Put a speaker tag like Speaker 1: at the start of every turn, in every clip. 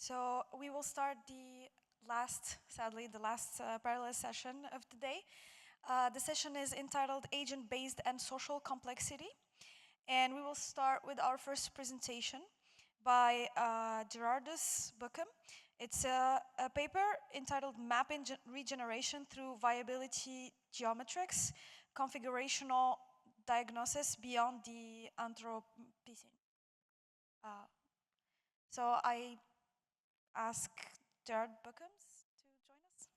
Speaker 1: So we will start sadly, the last parallel session of the day. The session is entitled Agent-Based and Social Complexity. And we will start with our first presentation by Gerardus Bukkems. It's a paper entitled Mapping Regeneration Through Viability Geometrics, Configurational Diagnosis Beyond the Anthropocene. So I ask Gerard Bukkems to join us.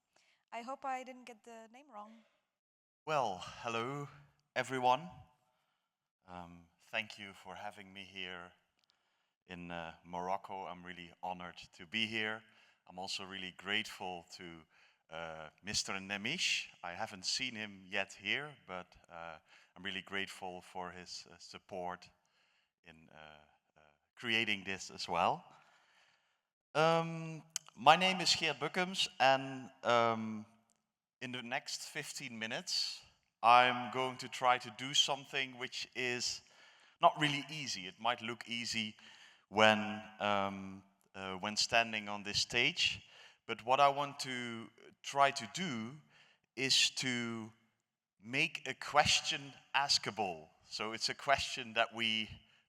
Speaker 1: I hope I didn't get the name wrong.
Speaker 2: Well, hello everyone. Thank you for having me here in Morocco. I'm really honored to be here. I'm also really grateful to Mr. Nemish. I haven't seen him yet here, but I'm really grateful for his support in creating this as well. My name is Geert Bukkems, and in the next 15 minutes, I'm going to try to do something which is not really easy. It might look easy when standing on this stage, but what I want to try to do is to make a question askable. So it's a question that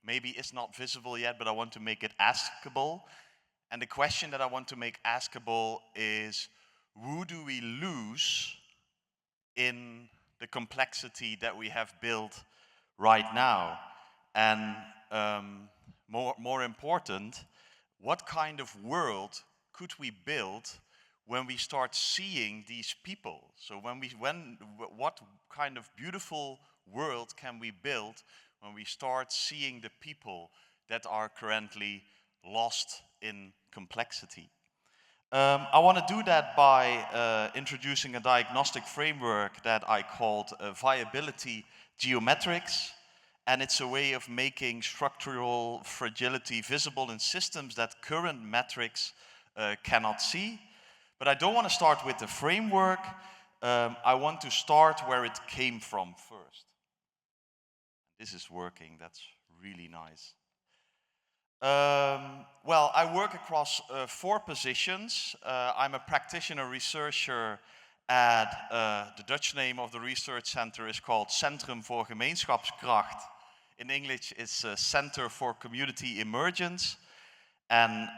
Speaker 2: maybe is not visible yet, but I want to make it askable. And the question that I want to make askable is, who do we lose in the complexity that we have built right now? And more important, what kind of world could we build when we start seeing these people? So what kind of beautiful world can we build when we start seeing the people that are currently lost in complexity? I want to do that by introducing a diagnostic framework that I called Viability Geometrics. And it's a way of making structural fragility visible in systems that current metrics cannot see. But I don't want to start with the framework. I want to start where it came from first. This is working. That's really nice. Well, I work across 4 positions. I'm a practitioner researcher at the Dutch name of the research center is called Centrum voor Gemeenschapskracht. In English, it's Center for Community Emergence. And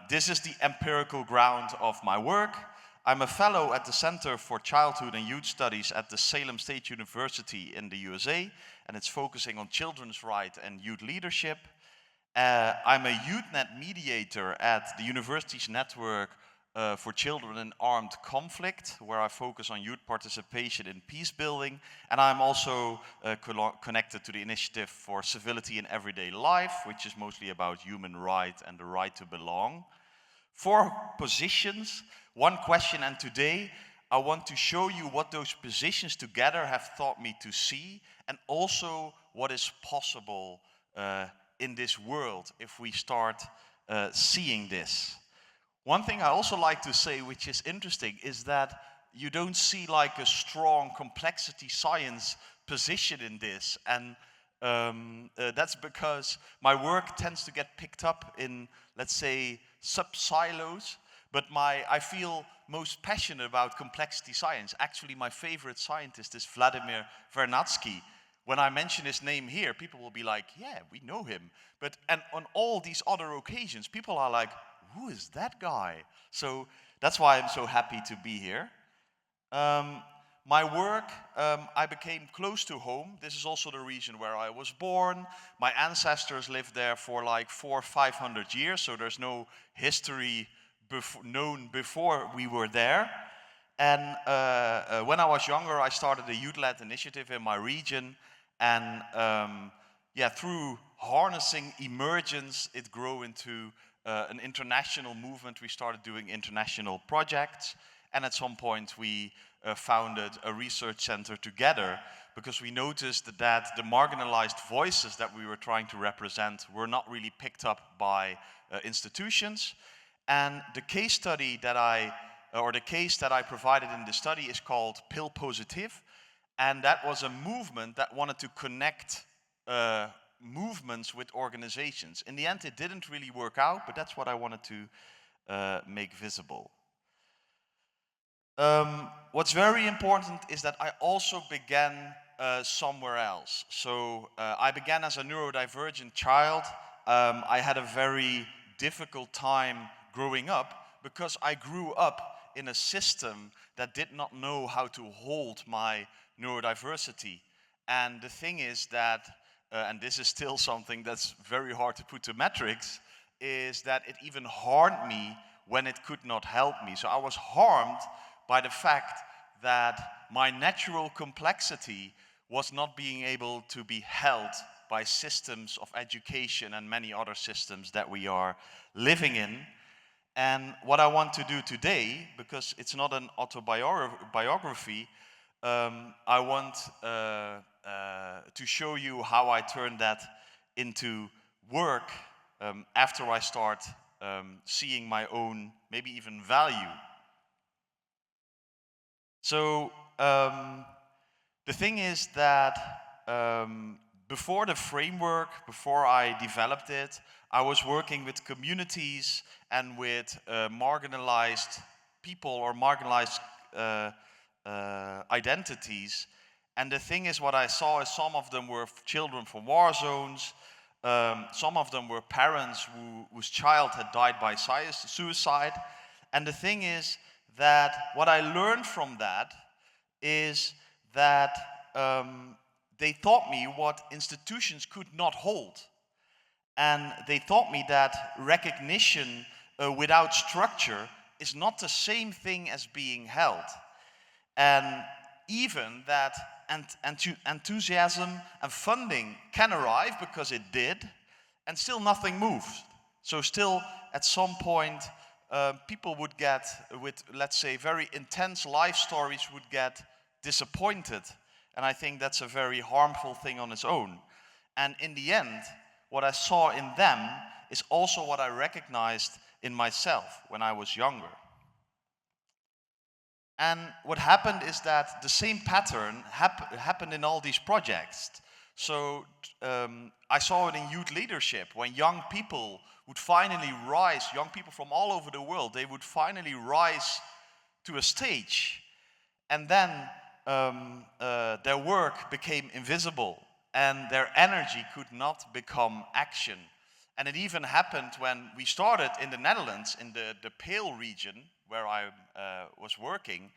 Speaker 2: this is the empirical ground of my work. I'm a fellow at the Center for Childhood and Youth Studies at the Salem State University in the USA, and it's focusing on children's rights and youth leadership. I'm a YouthNet mediator at the university's network for children in armed conflict, where I focus on youth participation in peace building. And I'm also connected to the Initiative for Civility in Everyday Life, which is mostly about human rights and the right to belong. 4 positions, 1 question, and today I want to show you what those positions together have taught me to see, and also what is possible in this world if we start seeing this. One thing I also like to say, which is interesting, is that you don't see like a strong complexity science position in this. And that's because my work tends to get picked up in, let's say, sub-silos. But I feel most passionate about complexity science. Actually, my favorite scientist is Vladimir Vernadsky. When I mention his name here, people will be like, yeah, we know him. And on all these other occasions, people are like, who is that guy? So that's why I'm so happy to be here. My work, I became close to home. This is also the region where I was born. My ancestors lived there for like 400 or 500 years, so there's no history known before we were there. And when I was younger, I started a youth-led initiative in my region. And through harnessing emergence, it grew into an international movement. We started doing international projects. And at some point, we founded a research center together because we noticed that the marginalized voices that we were trying to represent were not really picked up by institutions. And the case study the case that I provided in the study is called Pill Positive. And that was a movement that wanted to connect movements with organizations. In the end, it didn't really work out, but that's what I wanted to make visible. What's very important is that I also began somewhere else. So I began as a neurodivergent child. I had a very difficult time growing up because I grew up in a system that did not know how to hold my neurodiversity. And the thing is that, and this is still something that's very hard to put to metrics, is that it even harmed me when it could not help me. So I was harmed by the fact that my natural complexity was not being able to be held by systems of education and many other systems that we are living in. And what I want to do today, because it's not an autobiography, I want to show you how I turned that into work after I start seeing my own, maybe even value. So the thing is that before the framework, before I developed it, I was working with communities and with marginalized people or marginalized identities. And the thing is, what I saw is some of them were children from war zones, some of them were parents whose child had died by suicide. And the thing is that what I learned from that is that they taught me what institutions could not hold. And they taught me that recognition without structure is not the same thing as being held. And even that enthusiasm and funding can arrive, because it did, and still nothing moved. So still at some point people would get, with let's say very intense life stories, would get disappointed. And I think that's a very harmful thing on its own. And in the end, what I saw in them is also what I recognized in myself when I was younger. And what happened is that the same pattern happened in all these projects. So I saw it in youth leadership, when young people would finally rise, young people from all over the world, they would finally rise to a stage. And then their work became invisible, and their energy could not become action. And it even happened when we started in the Netherlands, in the Pale region, where I was working,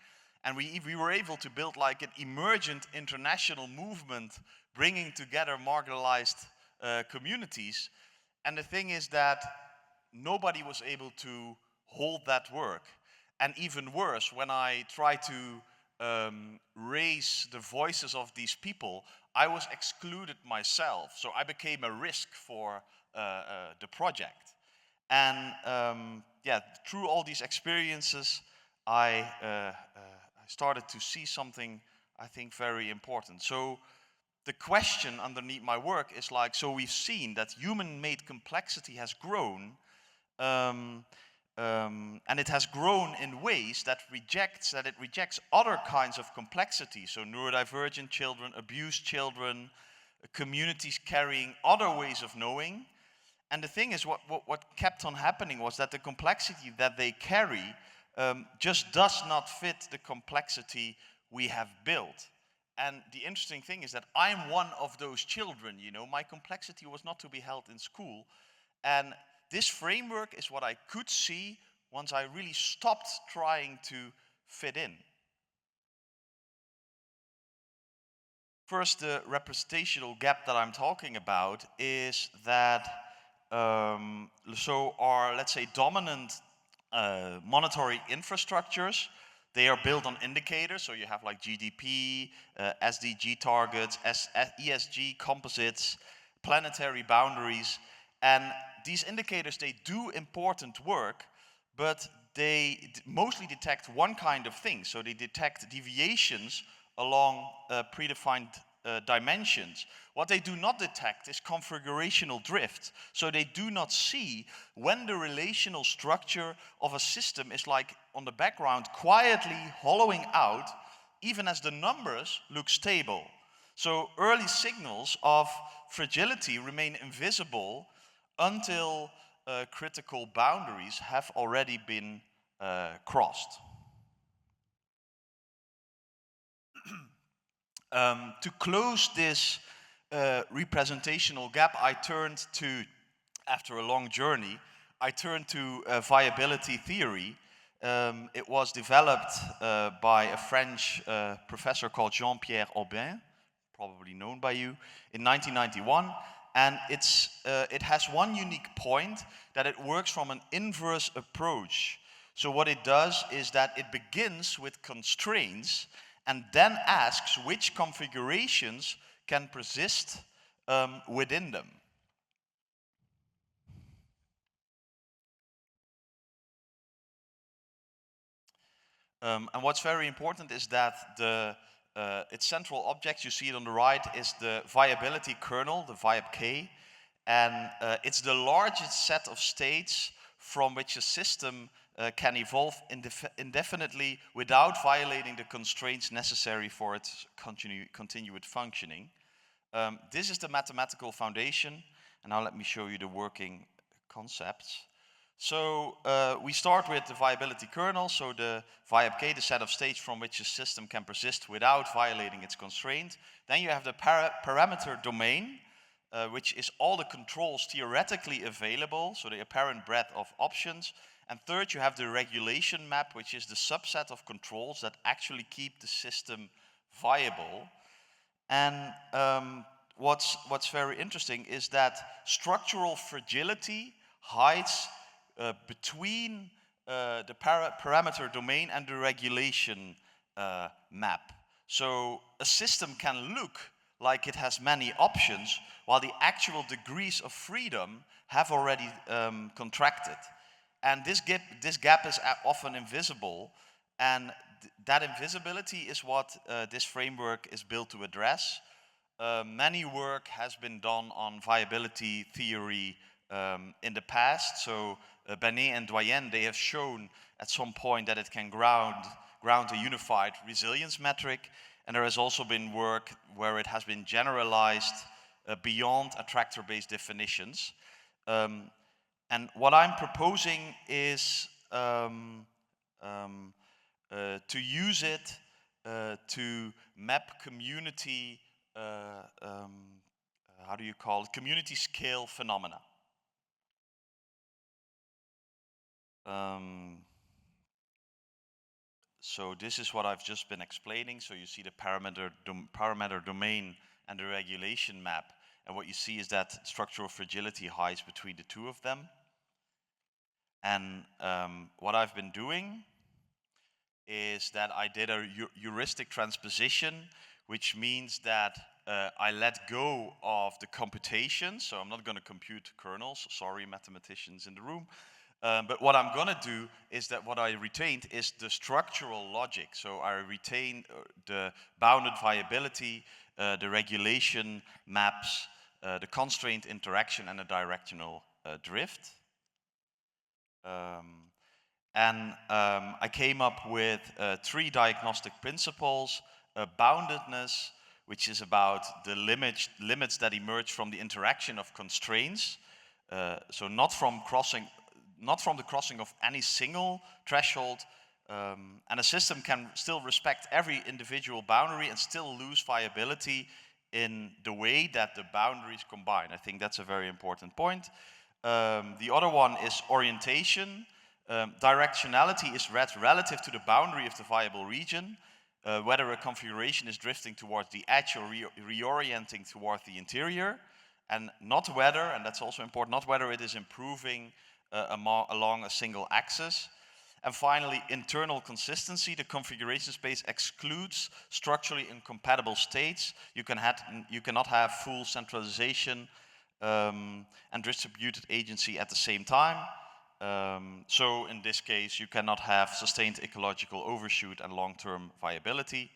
Speaker 2: and we were able to build like an emergent international movement, bringing together marginalized communities. And the thing is that nobody was able to hold that work. And even worse, when I tried to raise the voices of these people, I was excluded myself. So I became a risk for the project. And yeah, through all these experiences, I started to see something, I think, very important. So the question underneath my work is like, so we've seen that human-made complexity has grown, and it has grown in ways that it rejects other kinds of complexity. So neurodivergent children, abused children, communities carrying other ways of knowing. And the thing is, what kept on happening was that the complexity that they carry just does not fit the complexity we have built. And the interesting thing is that I'm one of those children, you know. My complexity was not to be held in school. And this framework is what I could see once I really stopped trying to fit in. First, the representational gap that I'm talking about is that so our, let's say, dominant monetary infrastructures, they are built on indicators. So you have like GDP, SDG targets, ESG composites, planetary boundaries. And these indicators, they do important work, but they mostly detect one kind of thing. So they detect deviations along predefined dimensions. What they do not detect is configurational drift. So they do not see when the relational structure of a system is like on the background quietly hollowing out, even as the numbers look stable. So early signals of fragility remain invisible until critical boundaries have already been crossed. To close this representational gap, after a long journey, I turned to viability theory. It was developed by a French professor called Jean-Pierre Aubin, probably known by you, in 1991. And it has one unique point, that it works from an inverse approach. So what it does is that it begins with constraints and then asks which configurations can persist within them. And what's very important is that its central object, you see it on the right, is the viability kernel, the viab-k, and it's the largest set of states from which a system can evolve indefinitely without violating the constraints necessary for its continued functioning. This is the mathematical foundation, and now let me show you the working concepts. So we start with the viability kernel, so the viab-k, the set of states from which a system can persist without violating its constraint. Then you have the parameter domain, which is all the controls theoretically available, so the apparent breadth of options. And third, you have the regulation map, which is the subset of controls that actually keep the system viable. And what's very interesting is that structural fragility hides between the parameter domain and the regulation map. So a system can look like it has many options, while the actual degrees of freedom have already contracted. And this gap is often invisible, and that invisibility is what this framework is built to address. Many work has been done on viability theory in the past. So Benet and Doyen, they have shown at some point that it can ground a unified resilience metric. And there has also been work where it has been generalized beyond attractor-based definitions. And what I'm proposing is to use it to map community, how do you call it, community scale phenomena. So this is what I've just been explaining. So you see the parameter domain and the regulation map. And what you see is that structural fragility hides between the two of them. And what I've been doing is that I did a heuristic transposition, which means that I let go of the computation. So I'm not going to compute kernels. Sorry, mathematicians in the room. But what I'm going to do is that what I retained is the structural logic. So I retain the bounded viability, the regulation maps, the constraint interaction, and the directional drift. I came up with 3 diagnostic principles: boundedness, which is about the limits that emerge from the interaction of constraints. So not from the crossing of any single threshold, and a system can still respect every individual boundary and still lose viability in the way that the boundaries combine. I think that's a very important point. The other one is orientation. Directionality is read relative to the boundary of the viable region, whether a configuration is drifting towards the edge or reorienting towards the interior, and not whether, and that's also important, not whether it is improving along a single axis. And finally, internal consistency. The configuration space excludes structurally incompatible states. You cannot have full centralization and distributed agency at the same time. So in this case, you cannot have sustained ecological overshoot and long-term viability.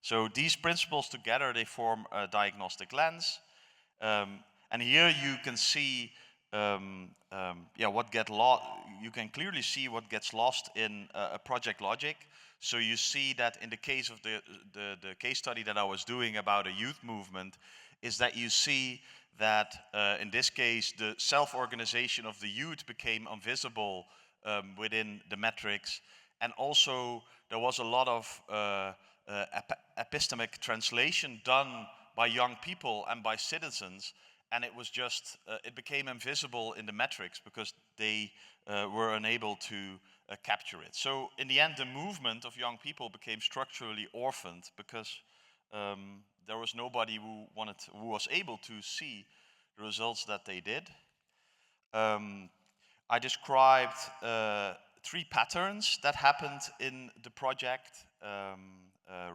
Speaker 2: So these principles together, they form a diagnostic lens. And here you can see what get lost. You can clearly see what gets lost in a project logic. So you see that in the case of the case study that I was doing about a youth movement, is that you see that in this case, the self-organization of the youth became invisible within the metrics. And also there was a lot of epistemic translation done by young people and by citizens, and it was just, it became invisible in the metrics because they were unable to capture it. So in the end, the movement of young people became structurally orphaned because there was nobody who was able to see the results that they did. I described 3 patterns that happened in the project.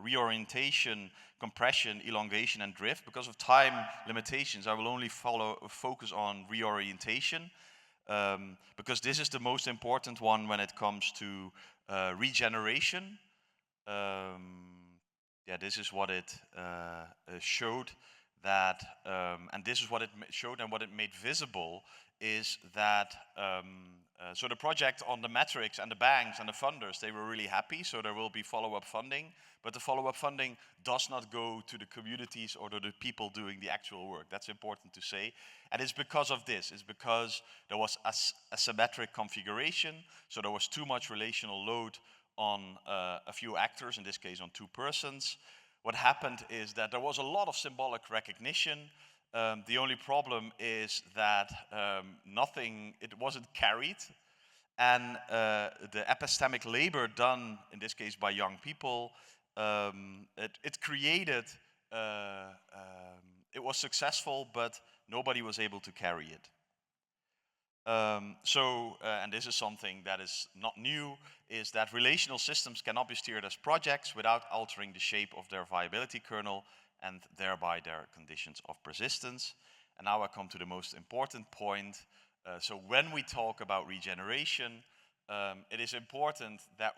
Speaker 2: Reorientation, compression, elongation, and drift. Because of time limitations, I will only focus on reorientation, because this is the most important one when it comes to regeneration. Yeah, this is what it showed that, and this is what it showed, and what it made visible is that, so the project on the metrics and the banks and the funders, they were really happy, so there will be follow-up funding, but the follow-up funding does not go to the communities or to the people doing the actual work. That's important to say. And it's because of this. It's because there was asymmetric configuration, so there was too much relational load on a few actors, in this case on 2 persons. What happened is that there was a lot of symbolic recognition. The only problem is that it wasn't carried. And the epistemic labor done, in this case by young people, it created, it was successful, but nobody was able to carry it. And this is something that is not new, is that relational systems cannot be steered as projects without altering the shape of their viability kernel and thereby their conditions of persistence. And now I come to the most important point. So when we talk about regeneration, it is important that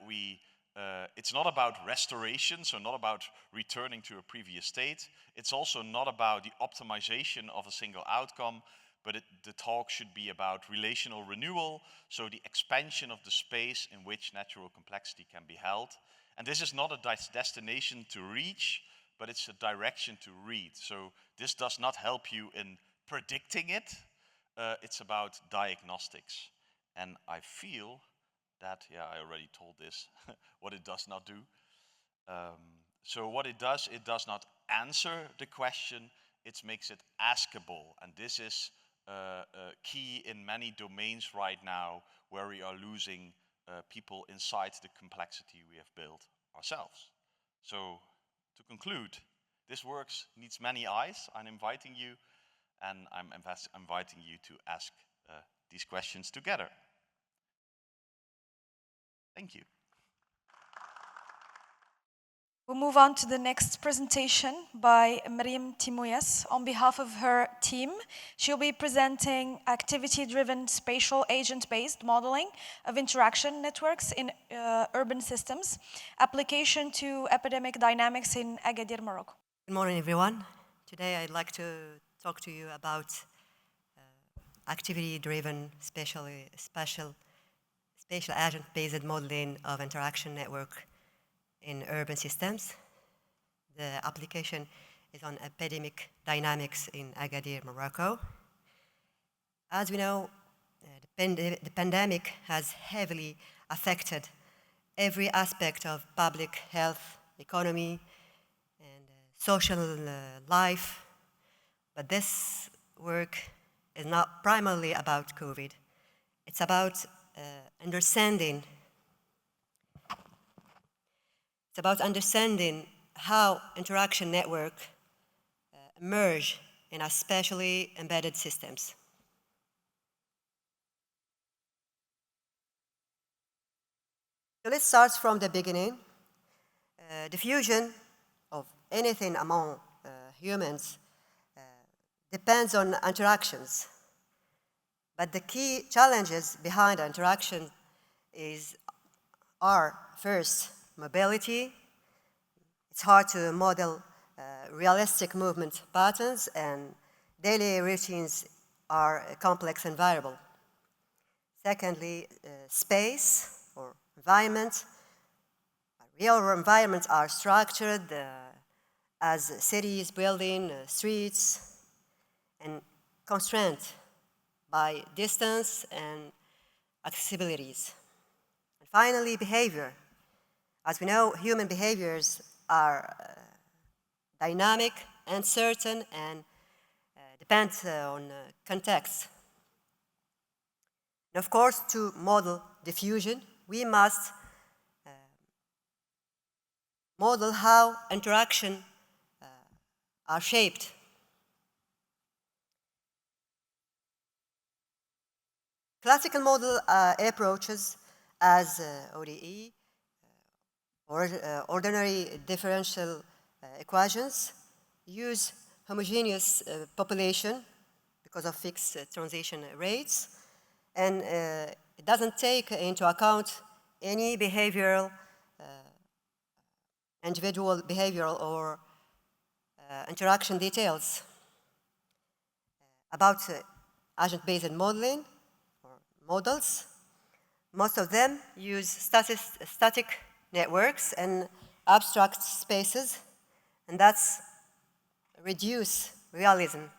Speaker 2: it's not about restoration, so not about returning to a previous state. It's also not about the optimization of a single outcome, but the talk should be about relational renewal, so the expansion of the space in which natural complexity can be held. And this is not a destination to reach, but it's a direction to read. So this does not help you in predicting it. It's about diagnostics. And I feel that, yeah, I already told this, what it does not do. So what it does not answer the question, it makes it askable. And this is key in many domains right now where we are losing people inside the complexity we have built ourselves. So to conclude, this work needs many eyes. I'm inviting you, and I'm inviting you to ask these questions together. Thank you.
Speaker 1: We'll move on to the next presentation by Meriem Timouyas. On behalf of her team, she'll be presenting activity-driven spatial agent-based modeling of interaction networks in urban systems, application to epidemic dynamics in Agadir, Morocco.
Speaker 3: Good morning, everyone. Today I'd like to talk to you about activity-driven spatial agent-based modeling of interaction network in urban systems. The application is on epidemic dynamics in Agadir, Morocco. As we know, the pandemic has heavily affected every aspect of public health, economy, and social life. But this work is not primarily about COVID. It's about understanding how interaction network emerge in our spatially embedded systems. So let's start from the beginning. The fusion of anything among humans depends on interactions. But the key challenges behind the interaction are first, mobility. It's hard to model realistic movement patterns, and daily routines are complex and variable. Secondly, space or environment. real environments are structured as cities, buildings, streets, and constrained by distance and accessibilities. And finally, behavior. As we know, human behaviors are dynamic, uncertain, and depend on context. And of course, to model diffusion, we must model how interaction are shaped. Classical model approaches as ODE, or ordinary differential equations, use homogeneous population because of fixed transition rates, and it doesn't take into account any behavioral, individual behavioral or interaction details. About agent-based modeling, or models, most of them use static networks and abstract spaces, and that's reduce realism.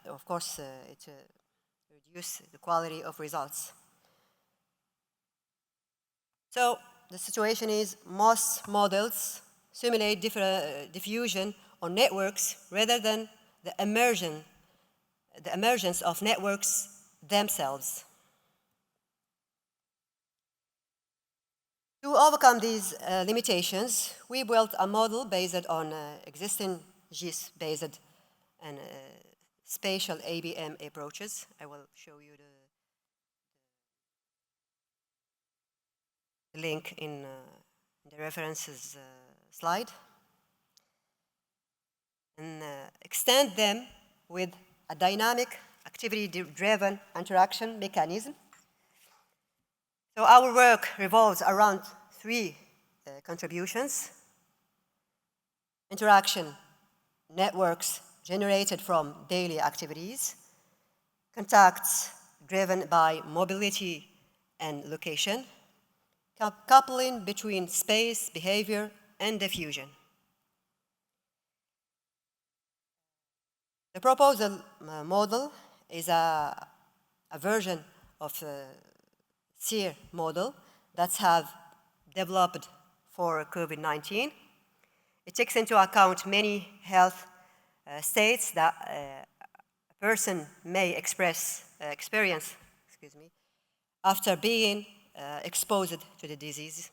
Speaker 3: Of course, it reduces the quality of results. So the situation is most models simulate diffusion on networks rather than the emergence of networks themselves. To overcome these limitations, we built a model based on existing GIS-based and spatial ABM approaches. I will show you the link in the references slide. And extend them with a dynamic, activity-driven interaction mechanism. So our work revolves around three contributions: interaction networks generated from daily activities, contacts driven by mobility and location, coupling between space, behavior, and diffusion. The proposal model is a version of the SEER model that have developed for COVID-19. It takes into account many health states that a person may experience after being exposed to the disease.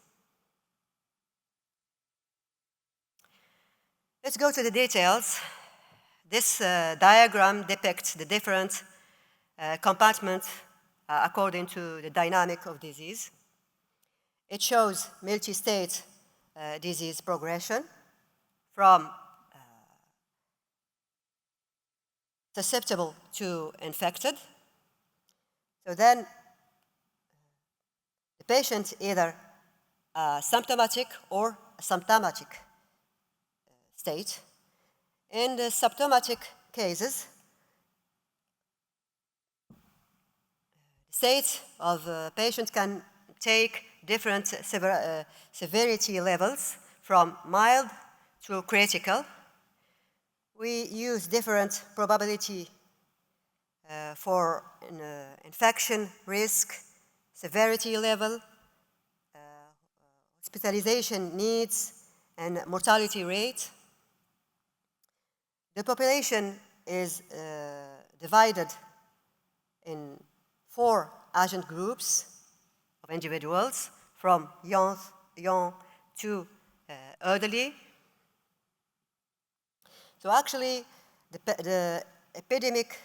Speaker 3: Let's go to the details. This diagram depicts the different compartments according to the dynamic of disease. It shows multi-state disease progression from susceptible to infected. So then the patient either symptomatic or asymptomatic state. In the symptomatic cases, the state of the patient can take different severity levels from mild to critical. We use different probability for infection risk, severity level, hospitalization needs, and mortality rate. The population is divided in 4 agent groups of individuals, from young to elderly. So actually, the epidemic,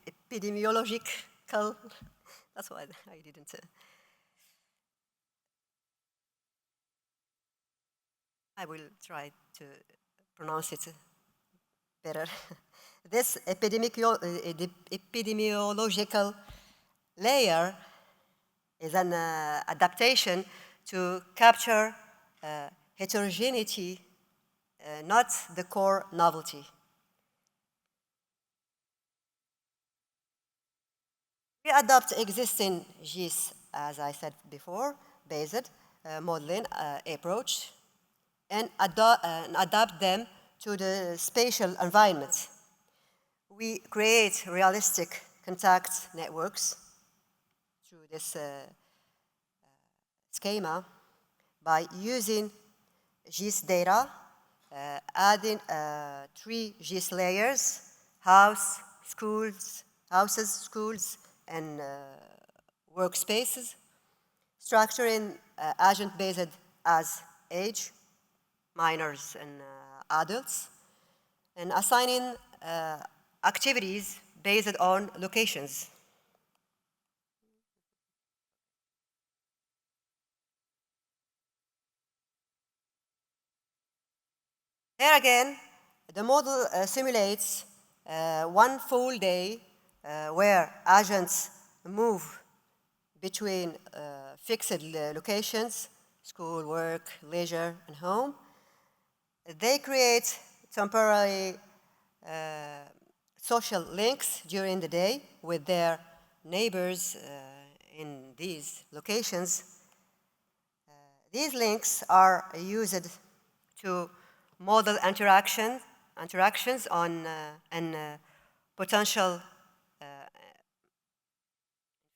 Speaker 3: epidemiological, that's why I didn't. I will try to pronounce it better. This epidemiological layer is an adaptation to capture heterogeneity, not the core novelty. We adopt existing GIS, as I said before, based modeling approach, and adapt them to the spatial environment. We create realistic contact networks through this schema by using GIS data, adding 3 GIS layers: house, houses, schools, and workspaces, structuring agent-based as age, minors and adults, and assigning activities based on locations. Here again, the model simulates one full day where agents move between fixed locations, school, work, leisure, and home. They create temporary social links during the day with their neighbors in these locations. These links are used to model interactions on and potential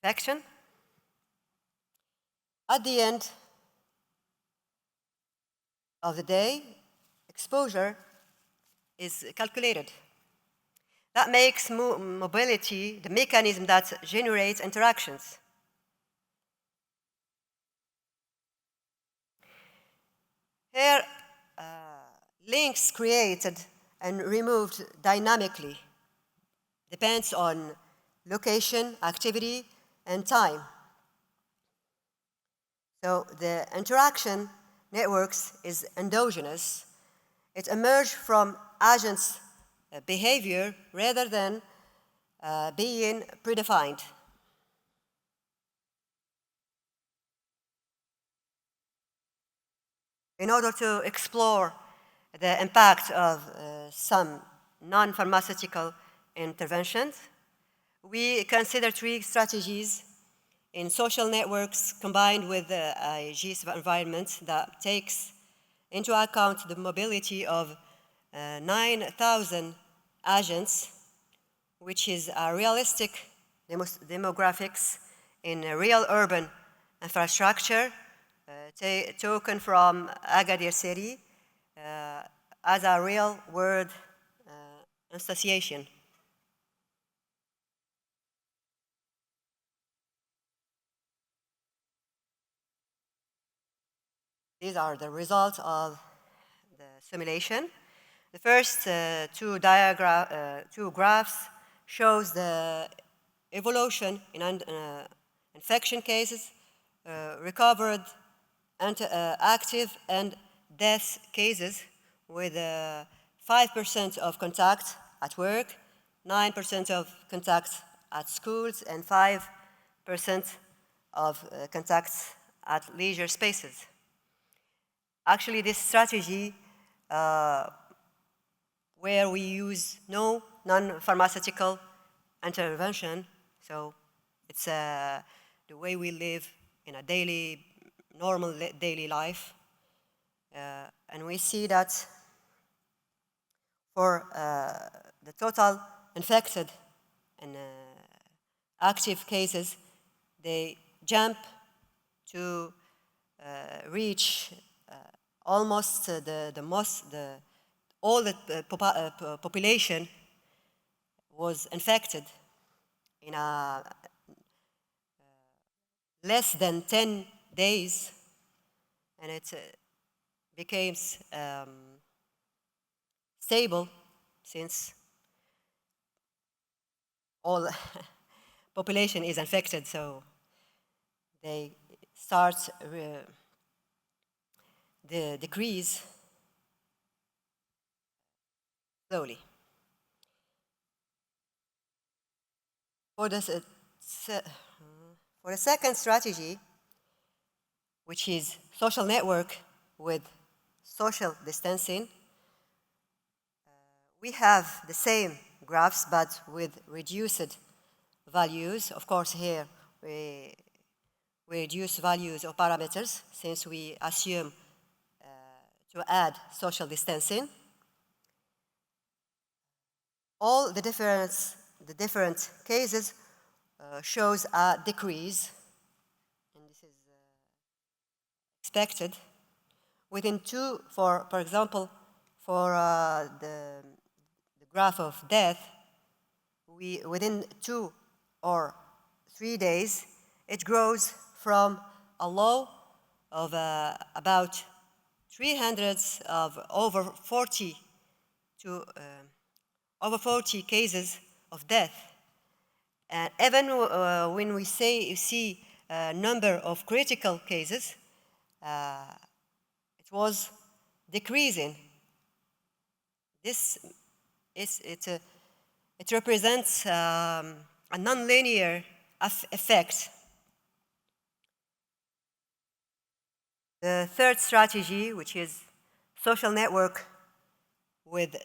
Speaker 3: infection. At the end of the day, exposure is calculated. That makes mobility the mechanism that generates interactions. Here, links created and removed dynamically depends on location, activity, and time. So the interaction networks is endogenous. It emerged from agents' behavior rather than being predefined. In order to explore the impact of some non-pharmaceutical interventions, we consider 3 strategies in social networks combined with a GIS environment that takes into account the mobility of 9,000 agents, which is a realistic demographics in a real urban infrastructure taken from Agadir city as a real world instantiation. These are the results of the simulation. The first two graphs shows the evolution in infection cases, recovered active and death cases with 5% of contact at work, 9% of contact at schools, and 5% of contacts at leisure spaces. Actually, this strategy where we use no non-pharmaceutical intervention, so it's the way we live in a normal daily life. And we see that for the total infected and active cases, they jump to reach almost all the population was infected in a less than 10 days, and it became stable since all population is infected, so they start the decrease slowly. For the second strategy, which is social network with social distancing, we have the same graphs but with reduced values. Of course, here we reduce values or parameters since we assume to add social distancing. All the different cases shows a decrease, and this is expected within two. For example, for the graph of death, within 2 or 3 days, it grows from a low of about 300 of over 40 to over 40 cases of death. And even when we see a number of critical cases, it was decreasing. This it represents a nonlinear effect. The third strategy, which is social network with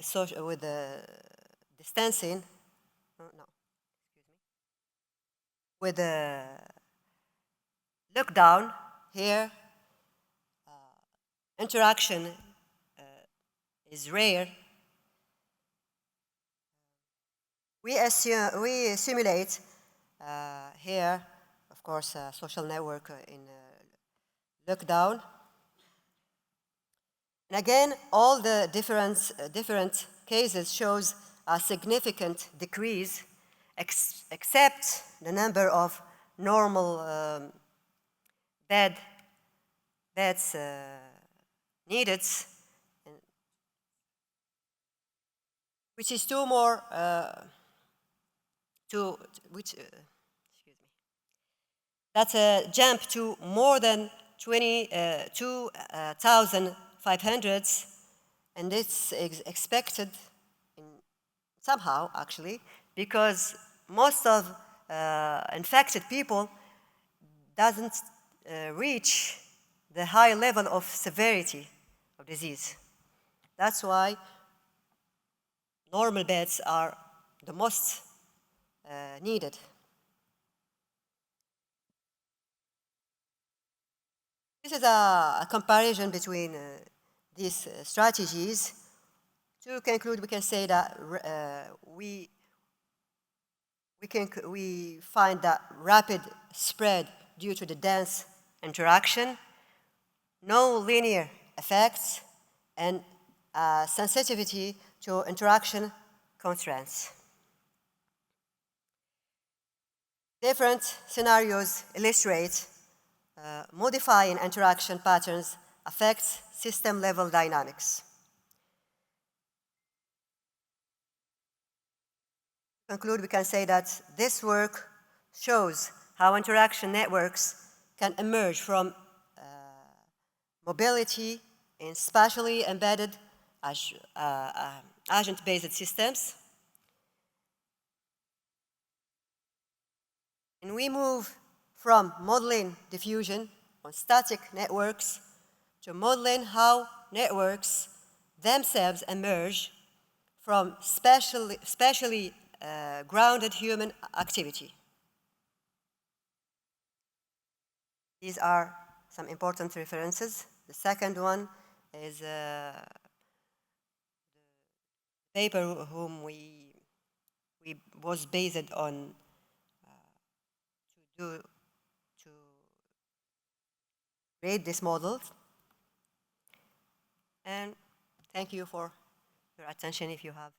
Speaker 3: distancing, with the lockdown here, interaction is rare. We simulate here, of course, a social network in lockdown. And again, all the different cases shows a significant decrease, except the number of normal beds needed, which is that's a jump to more than 2,500, and it's expected somehow, actually, because most of infected people doesn't reach the high level of severity of disease. That's why normal beds are the most needed. This is a comparison between these strategies. To conclude, we can say that we find that rapid spread due to the dense interaction, no linear effects, and sensitivity to interaction constraints. Different scenarios illustrate modifying interaction patterns affects system-level dynamics. To conclude, we can say that this work shows how interaction networks can emerge from mobility in spatially embedded agent-based systems. And we move from modeling diffusion on static networks to modeling how networks themselves emerge from spatially grounded human activity. These are some important references. The second one is the paper whom we was based on to create this model. And thank you for your attention if you have.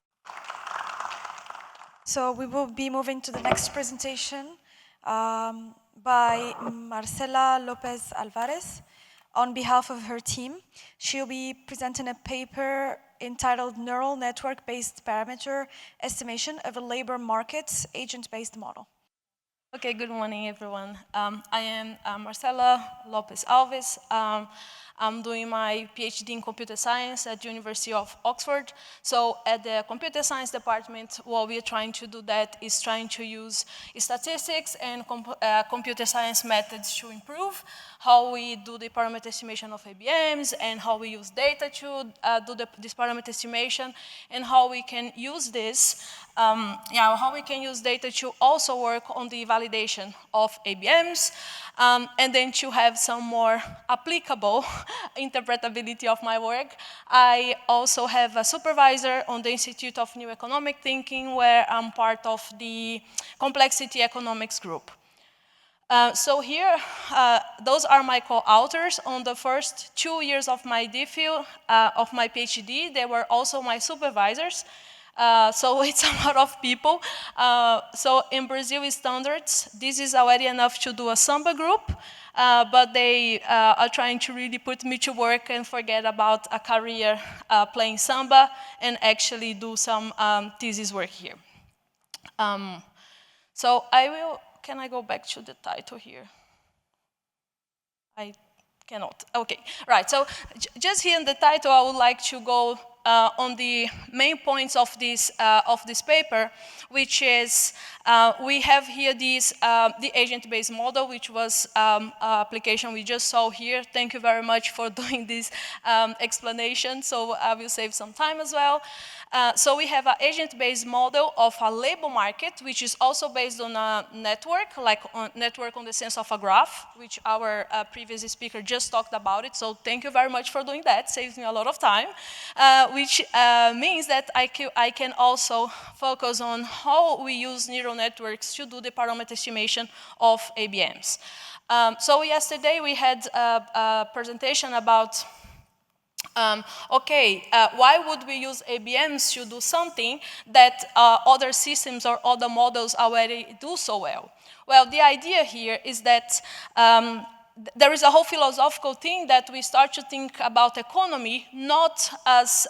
Speaker 1: So we will be moving to the next presentation by Marcela Lopes Alvarez on behalf of her team. She'll be presenting a paper entitled Neural Network-Based Parameter Estimation of a Labor Markets Agent-Based Model.
Speaker 4: Okay, good morning, everyone. I am Marcela Lopes Alves. I'm doing my PhD in computer science at the University of Oxford. So at the computer science department, what we're trying to do that is trying to use statistics and computer science methods to improve how we do the parameter estimation of ABMs and how we use data to do this parameter estimation and how we can use this, how we can use data to also work on the validation of ABMs, and then to have some more applicable interpretability of my work. I also have a supervisor on the Institute of New Economic Thinking where I'm part of the Complexity Economics group. So here, those are my co-authors. On the first 2 years of my DPhil, of my PhD, they were also my supervisors. So it's a lot of people. So in Brazil standards, this is already enough to do a samba group, but they are trying to really put me to work and forget about a career playing samba and actually do some thesis work here. So can I go back to the title here? I cannot. Okay, right. So just here in the title, I would like to go on the main points of this paper, which is we have here the agent-based model, which was application we just saw here. Thank you very much for doing this explanation. So I will save some time as well. So we have an agent-based model of a labor market, which is also based on a network, like network on the sense of a graph, which our previous speaker just talked about it. So thank you very much for doing that. Saves me a lot of time, which means that I can also focus on how we use neural networks to do the parameter estimation of ABMs. So yesterday we had a presentation about why would we use ABMs to do something that other systems or other models already do so well? Well, the idea here is that there is a whole philosophical thing that we start to think about economy not as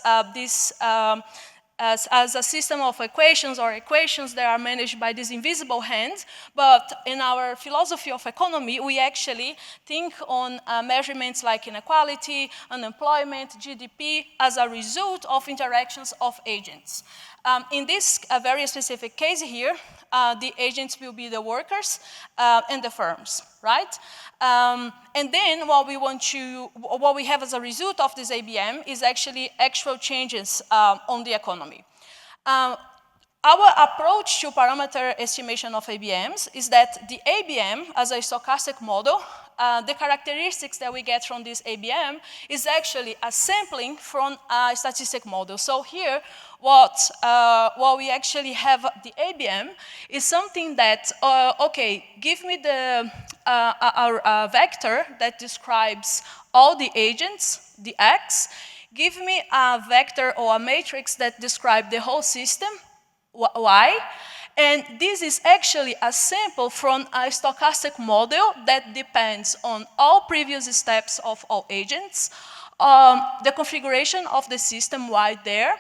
Speaker 4: as a system of equations or equations that are managed by this invisible hand, but in our philosophy of economy, we actually think on measurements like inequality, unemployment, GDP, as a result of interactions of agents. In this very specific case here, the agents will be the workers and the firms, right? And then what we have as a result of this ABM is actually actual changes on the economy. Our approach to parameter estimation of ABMs is that the ABM, as a stochastic model, the characteristics that we get from this ABM is actually a sampling from a statistic model. So here, what we actually have the ABM is something that, give me a vector that describes all the agents, the X, give me a vector or a matrix that describes the whole system, Y, and this is actually a sample from a stochastic model that depends on all previous steps of all agents, the configuration of the system Y there,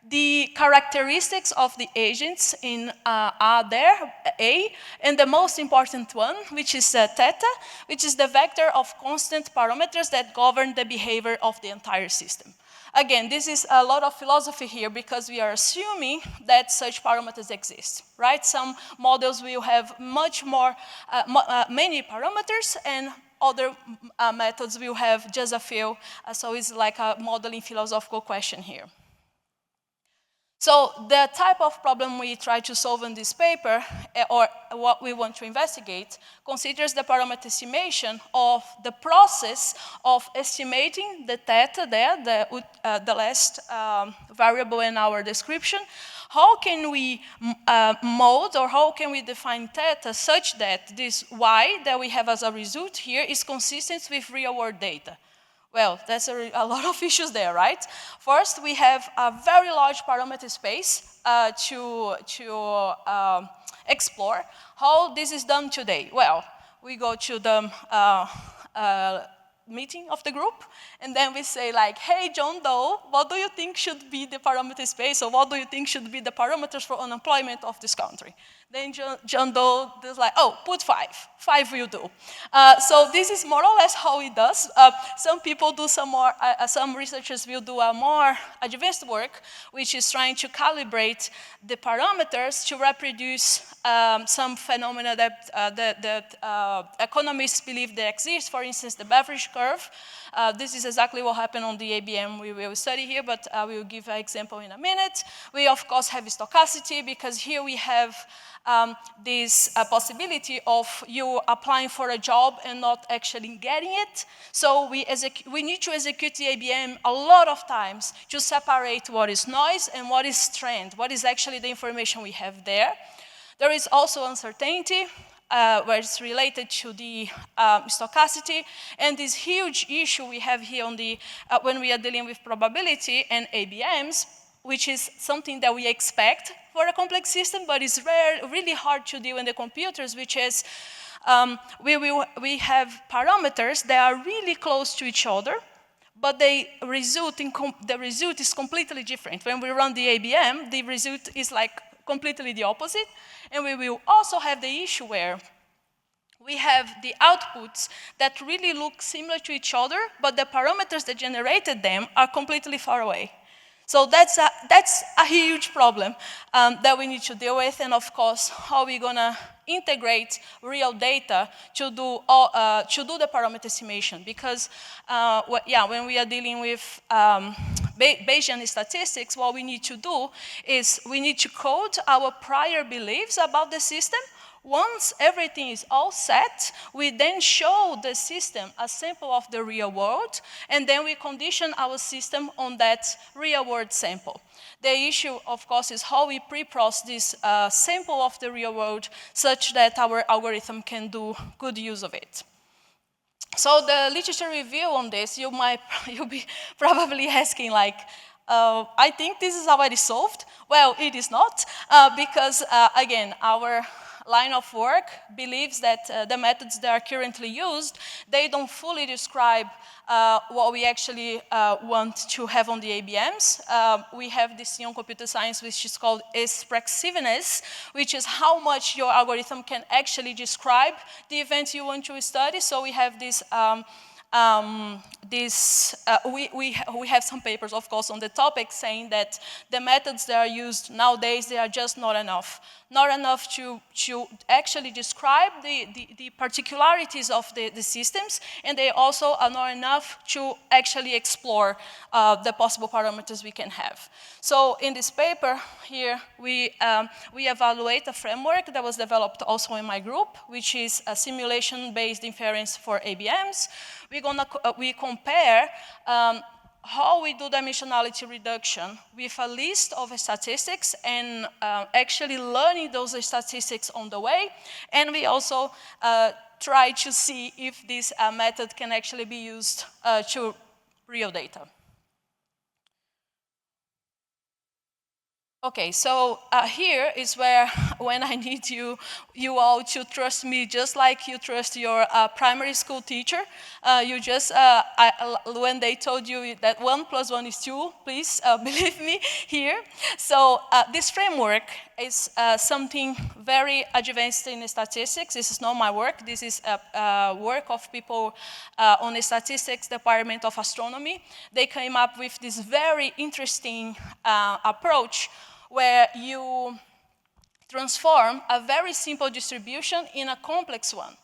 Speaker 4: the characteristics of the agents in R there, A, and the most important one, which is theta, which is the vector of constant parameters that govern the behavior of the entire system. Again, this is a lot of philosophy here because we are assuming that such parameters exist, right? Some models will have much more, many parameters, and other methods will have just a few. So it's like a modeling philosophical question here. So the type of problem we try to solve in this paper, or what we want to investigate, considers the parameter estimation of the process of estimating the theta there, the last variable in our description. How can we mold, or how can we define theta such that this y that we have as a result here is consistent with real-world data? Well, that's a lot of issues there, right? First, we have a very large parameter space to explore. How this is done today? Well, we go to the meeting of the group, and then we say like, hey, John Doe, what do you think should be the parameter space, or what do you think should be the parameters for unemployment of this country? Then John Doe is like, oh, put 5. 5 will do. So this is more or less how it does. Some people do some researchers will do a more advanced work, which is trying to calibrate the parameters to reproduce some phenomena that economists believe they exist. For instance, the beverage curve. This is exactly what happened on the ABM we will study here, but I will give an example in a minute. We, of course, have stochasticity, because here we have this possibility of you applying for a job and not actually getting it. So we need to execute the ABM a lot of times to separate what is noise and what is trend, what is actually the information we have there. There is also uncertainty, where it's related to the stochasticity, and this huge issue we have here on the, when we are dealing with probability and ABMs, which is something that we expect for a complex system, but it's really hard to deal in the computers, which is we have parameters that are really close to each other, but the result is completely different. When we run the ABM, the result is like completely the opposite. And we will also have the issue where we have the outputs that really look similar to each other, but the parameters that generated them are completely far away. So that's a huge problem that we need to deal with, and of course, how we're gonna integrate real data to do the parameter estimation. Because when we are dealing with Bayesian statistics, what we need to do is we need to code our prior beliefs about the system. Once everything is all set, we then show the system a sample of the real world, and then we condition our system on that real world sample. The issue, of course, is how we pre-process this sample of the real world such that our algorithm can do good use of it. So the literature review on this, you'll be probably asking like, I think this is already solved. Well, it is not, because again, our line of work believes that the methods that are currently used, they don't fully describe what we actually want to have on the ABMs. We have this in computer science, which is called expressiveness, which is how much your algorithm can actually describe the events you want to study. So we have this we have some papers, of course, on the topic saying that the methods that are used nowadays, they are just not enough. Not enough to actually describe the particularities of the systems, and they also are not enough to actually explore the possible parameters we can have. So in this paper here, we evaluate a framework that was developed also in my group, which is a simulation-based inference for ABMs. We compare how we do dimensionality reduction with a list of statistics and actually learning those statistics on the way. And we also try to see if this method can actually be used to real data. Okay, so here is where, when I need you all to trust me just like you trust your primary school teacher. When they told you that 1 + 1 is 2, please believe me here. So this framework is something very advanced in statistics. This is not my work. This is a work of people on the statistics department of astronomy. They came up with this very interesting approach where you transform a very simple distribution in a complex one.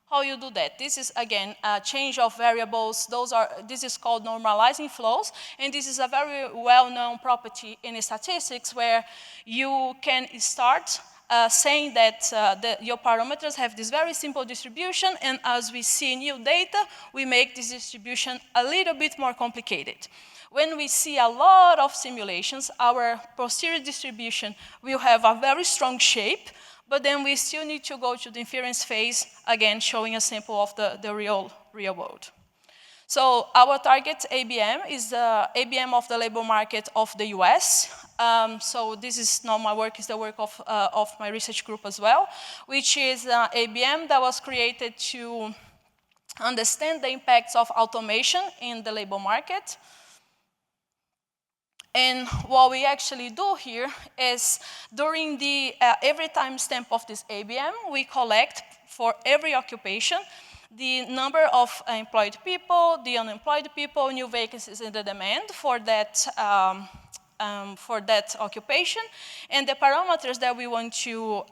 Speaker 4: How you do that? This is, again, a change of variables. This is called normalizing flows, and this is a very well-known property in statistics where you can start saying that your parameters have this very simple distribution, and as we see new data, we make this distribution a little bit more complicated. When we see a lot of simulations, our posterior distribution will have a very strong shape, but then we still need to go to the inference phase, again, showing a sample of the real world. So our target ABM is the ABM of the labor market of the US. So this is not my work, it's the work of my research group as well, which is an ABM that was created to understand the impacts of automation in the labor market. And what we actually do here is during the every timestamp of this ABM, we collect for every occupation the number of employed people, the unemployed people, new vacancies in the demand for that occupation. And the parameters that we want to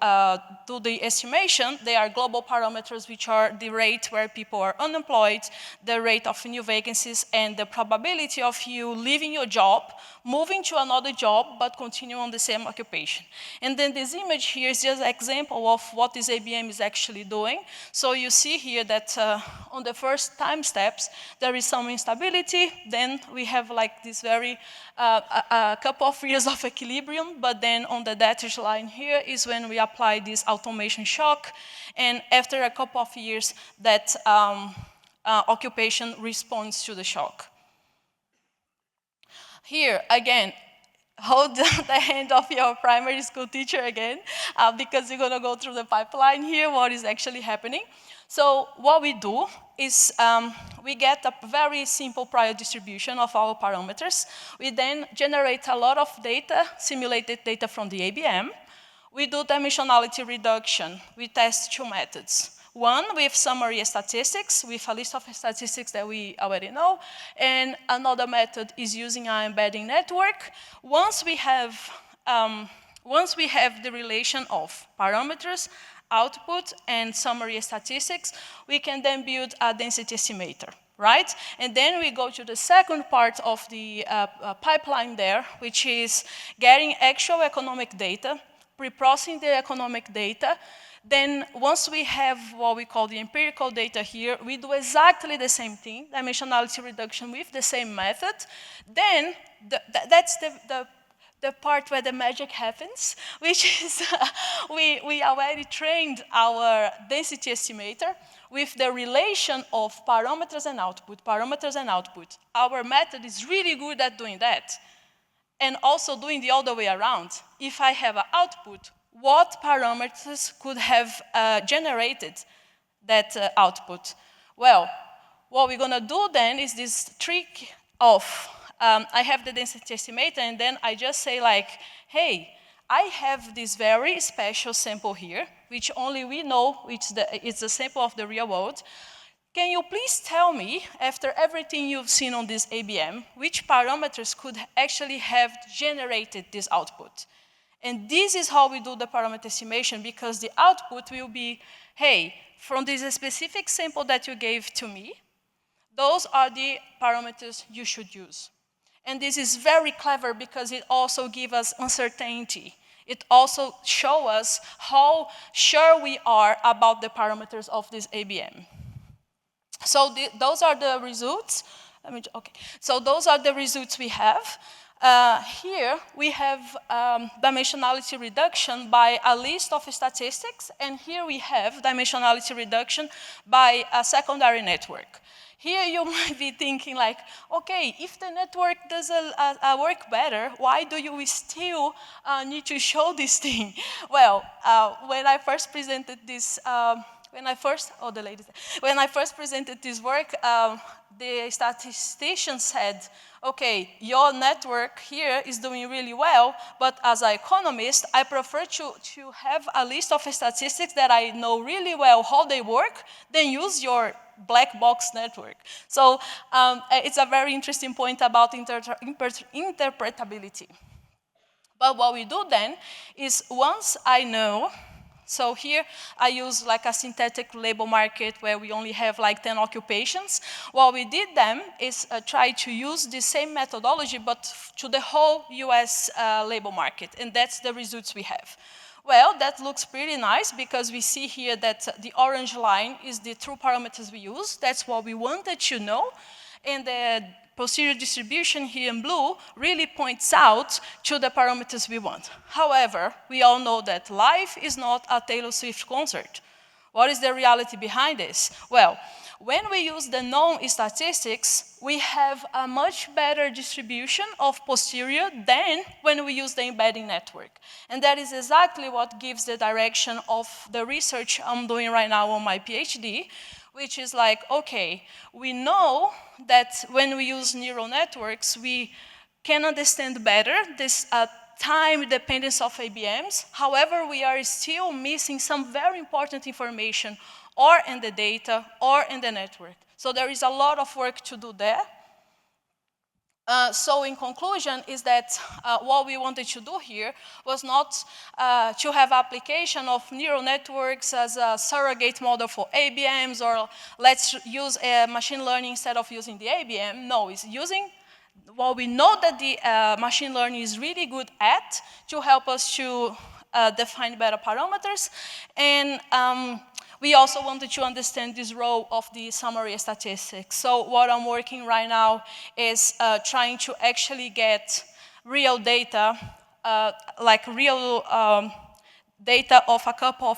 Speaker 4: do the estimation, they are global parameters, which are the rate where people are unemployed, the rate of new vacancies, and the probability of you leaving your job, moving to another job, but continue on the same occupation. And then this image here is just an example of what this ABM is actually doing. So you see here that on the first time steps, there is some instability. Then we have like this very a couple of years of equilibrium, but then on the dashed line here is when we apply this automation shock, and after a couple of years, that occupation responds to the shock. Here, again, hold the hand of your primary school teacher again, because you're gonna go through the pipeline here, what is actually happening. So what we do is we get a very simple prior distribution of our parameters. We then generate a lot of data, simulated data from the ABM. We do dimensionality reduction. We test two methods. One with summary statistics, with a list of statistics that we already know, and another method is using our embedding network. Once we have the relation of parameters, output, and summary statistics, we can then build a density estimator, right? And then we go to the second part of the pipeline there, which is getting actual economic data, pre-processing the economic data. Then once we have what we call the empirical data here, we do exactly the same thing, dimensionality reduction with the same method. Then that's the part where the magic happens, which is we already trained our density estimator with the relation of parameters and output, parameters and output. Our method is really good at doing that. And also doing the other way around. If I have an output, what parameters could have generated that output? Well, what we're gonna do then is this trick of I have the density estimator, and then I just say like, hey, I have this very special sample here, which only we know it's the sample of the real world. Can you please tell me, after everything you've seen on this ABM, which parameters could actually have generated this output? And this is how we do the parameter estimation, because the output will be, hey, from this specific sample that you gave to me, those are the parameters you should use. And this is very clever because it also gives us uncertainty. It also shows us how sure we are about the parameters of this ABM. So those are the results. So those are the results we have. Here we have dimensionality reduction by a list of statistics, and here we have dimensionality reduction by a secondary network. Here you might be thinking like, okay, if the network does work better, why do you still need to show this thing? Well, when I first presented this, when I first presented this work, the statistician said, okay, your network here is doing really well, but as an economist, I prefer to have a list of statistics that I know really well how they work than use your black box network. So it's a very interesting point about interpretability. But what we do then is once I know, so here I use like a synthetic labor market where we only have like 10 occupations. What we did then is try to use the same methodology but to the whole US labor market, and that's the results we have. Well, that looks pretty nice because we see here that the orange line is the true parameters we use. That's what we wanted to know. And the posterior distribution here in blue really points out to the parameters we want. However, we all know that life is not a Taylor Swift concert. What is the reality behind this? Well, when we use the known statistics, we have a much better distribution of posterior than when we use the embedding network. And that is exactly what gives the direction of the research I'm doing right now on my PhD, which is like, okay, we know that when we use neural networks, we can understand better this time dependence of ABMs. However, we are still missing some very important information or in the data or in the network. So there is a lot of work to do there. So in conclusion is that what we wanted to do here was not to have application of neural networks as a surrogate model for ABMs, or let's use machine learning instead of using the ABM. No, it's using what we know that the machine learning is really good at to help us to define better parameters. And we also wanted to understand this role of the summary statistics. So what I'm working right now is trying to actually get real data, like real data of a couple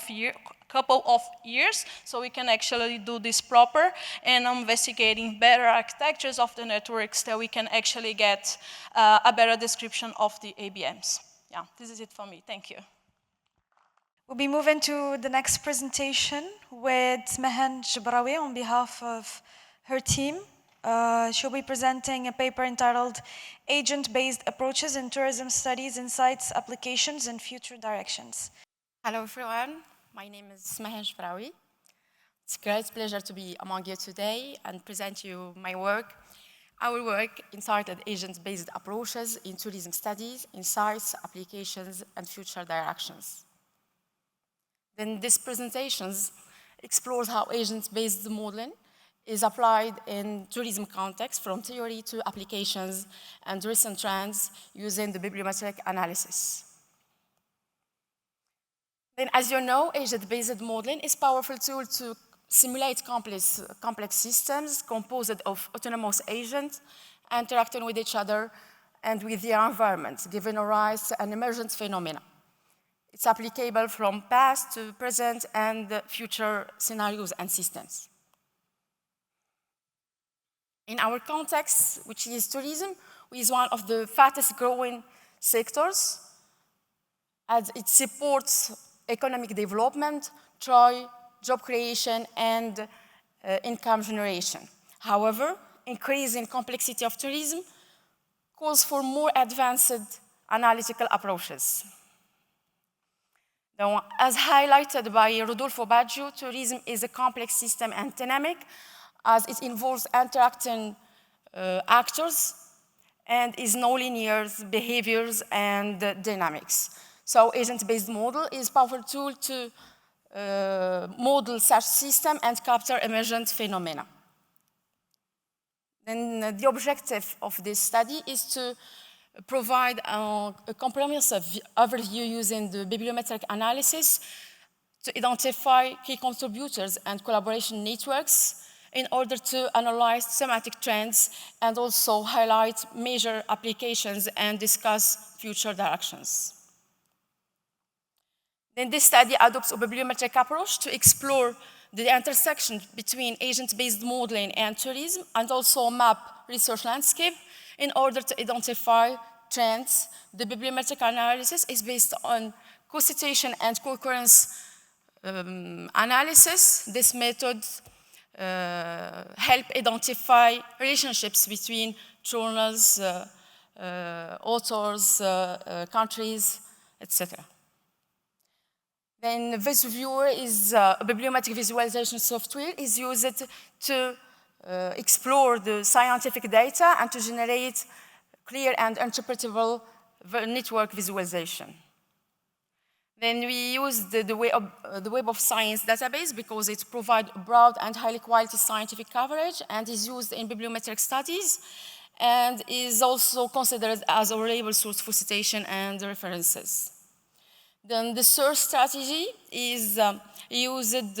Speaker 4: of years, so we can actually do this proper, and I'm investigating better architectures of the networks that we can actually get a better description of the ABMs. Yeah, this is it for me. Thank you.
Speaker 1: We'll be moving to the next presentation with Smahane Jebraoui on behalf of her team. She'll be presenting a paper entitled Agent-Based Approaches in Tourism Studies, Insights, Applications, and Future Directions.
Speaker 5: Hello everyone, my name is Smahane Jebraoui. It's a great pleasure to be among you today and present you my work. Our work entitled Agent-Based Approaches in Tourism Studies, Insights, Applications, and Future Directions. Then this presentation explores how agent-based modeling is applied in tourism context from theory to applications and recent trends using the bibliometric analysis. Then, as you know, agent-based modeling is a powerful tool to simulate complex systems composed of autonomous agents interacting with each other and with their environment, giving rise to an emergent phenomenon. It's applicable from past to present and future scenarios and systems. In our context, which is tourism, which is one of the fastest growing sectors, as it supports economic development, job creation, and income generation. However, increasing complexity of tourism calls for more advanced analytical approaches. Now, as highlighted by Rodolfo Baggio, tourism is a complex system and dynamic as it involves interacting actors and is nonlinear behaviors and dynamics. So agent-based model is a powerful tool to model such system and capture emergent phenomena. Then the objective of this study is to provide a comprehensive overview using the bibliometric analysis to identify key contributors and collaboration networks in order to analyze thematic trends and also highlight major applications and discuss future directions. Then this study adopts a bibliometric approach to explore the intersection between agent-based modeling and tourism, and also map research landscape in order to identify trends. The bibliometric analysis is based on co-citation and co-occurrence analysis. This method help identify relationships between journals, authors, countries, etc. Then VisuViewer is a bibliometric visualization software is used to explore the scientific data and to generate clear and interpretable network visualization. Then we use the Web of Science database because it provides broad and highly quality scientific coverage and is used in bibliometric studies and is also considered as a reliable source for citation and references. Then the search strategy is used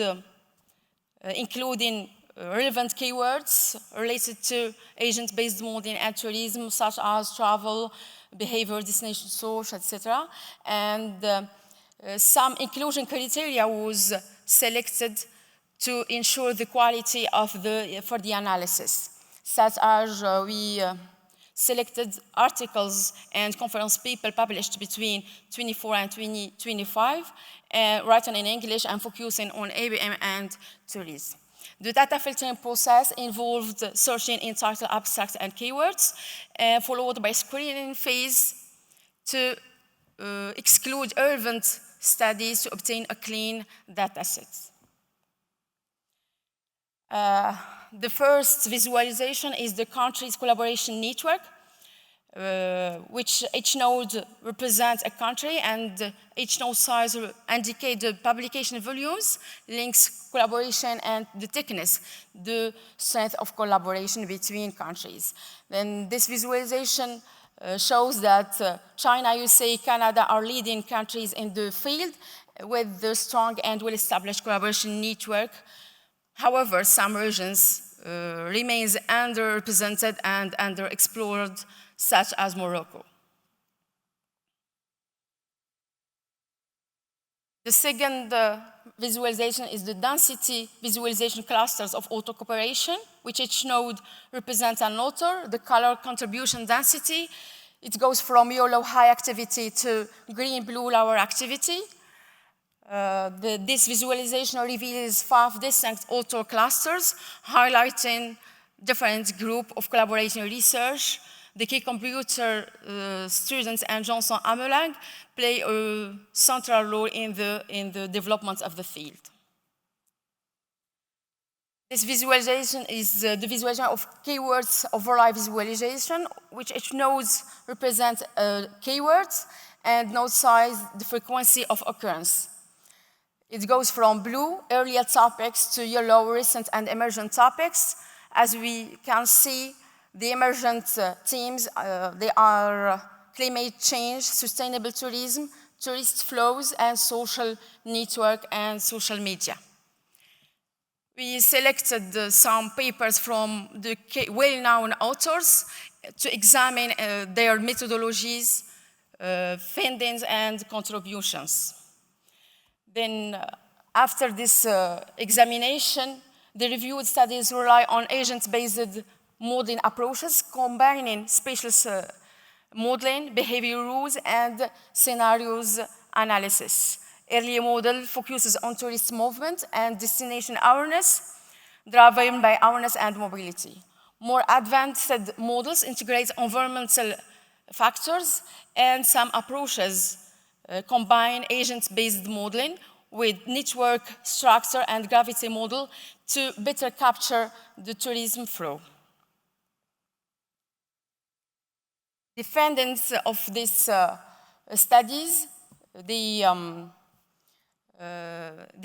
Speaker 5: including relevant keywords related to agent-based modeling and tourism, such as travel, behavior, destination source, etc. And some inclusion criteria was selected to ensure the quality of for the analysis, such as we selected articles and conference papers published between 24 and 2025, written in English and focusing on ABM and tourism. The data filtering process involved searching in title, abstracts, and keywords, followed by screening phase to exclude irrelevant studies to obtain a clean data set. The first visualization is the country's collaboration network, which each node represents a country, and each node size indicates the publication volumes, links, collaboration, and the thickness, the strength of collaboration between countries. Then this visualization shows that China, USA, Canada are leading countries in the field with the strong and well-established collaboration network. However, some regions remains underrepresented and underexplored, such as Morocco. The second visualization is the density visualization clusters of auto cooperation, which each node represents an author. The color contribution density, it goes from yellow high activity to green blue lower activity. This visualization reveals 5 distinct author clusters, highlighting different groups of collaborating research. The key computer students and Johnson Amelang play a central role in the development of the field. This visualization is the visualization of keywords overlay visualization, which each nodes represent keywords and node size the frequency of occurrence. It goes from blue, earlier topics, to yellow, recent and emergent topics. As we can see, the emergent themes, they are climate change, sustainable tourism, tourist flows, and social network and social media. We selected some papers from the well-known authors to examine their methodologies, findings, and contributions. Then, after this examination, the reviewed studies rely on agent-based modeling approaches, combining spatial modeling, behavior rules, and scenarios analysis. Early model focuses on tourist movement and destination awareness, driven by awareness and mobility. More advanced models integrate environmental factors, and some approaches combine agent-based modeling with network structure and gravity model to better capture the tourism flow. The findings of these studies, the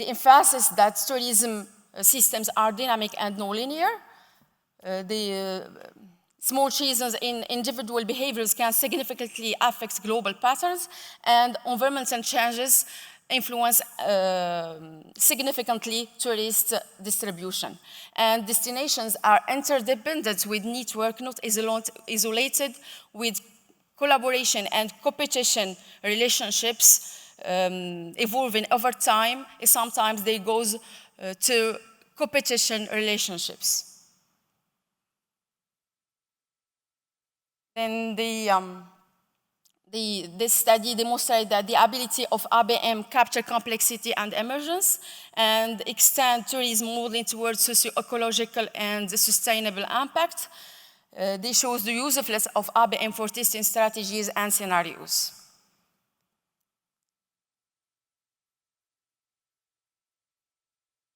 Speaker 5: emphasis that tourism systems are dynamic and nonlinear, the small changes in individual behaviors can significantly affect global patterns, and environmental changes influence significantly tourist distribution. And destinations are interdependent with network, not isolated, with collaboration and competition relationships evolving over time. Sometimes they go to competition relationships. Then this study demonstrated that the ability of ABM capture complexity and emergence and extend tourism modeling towards socio-ecological and sustainable impact. This shows the usefulness of ABM for testing strategies and scenarios.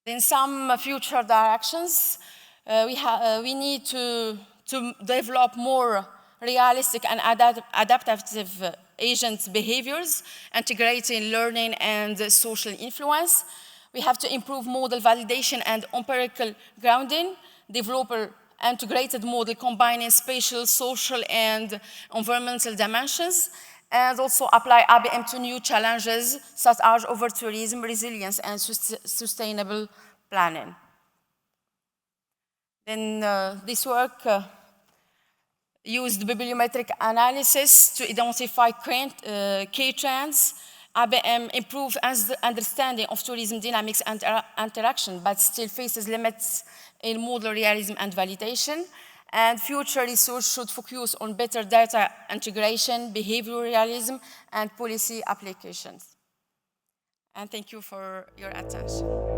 Speaker 5: In some future directions, we need to develop more realistic and adaptive agent behaviors, integrating learning and social influence. We have to improve model validation and empirical grounding, develop an integrated model combining spatial, social, and environmental dimensions, and also apply ABM to new challenges such as over-tourism, resilience, and sustainable planning. Then this work used bibliometric analysis to identify key trends. ABM improved understanding of tourism dynamics and interaction, but still faces limits in model realism and validation. And future research should focus on better data integration, behavioral realism, and policy applications. And thank you for your attention.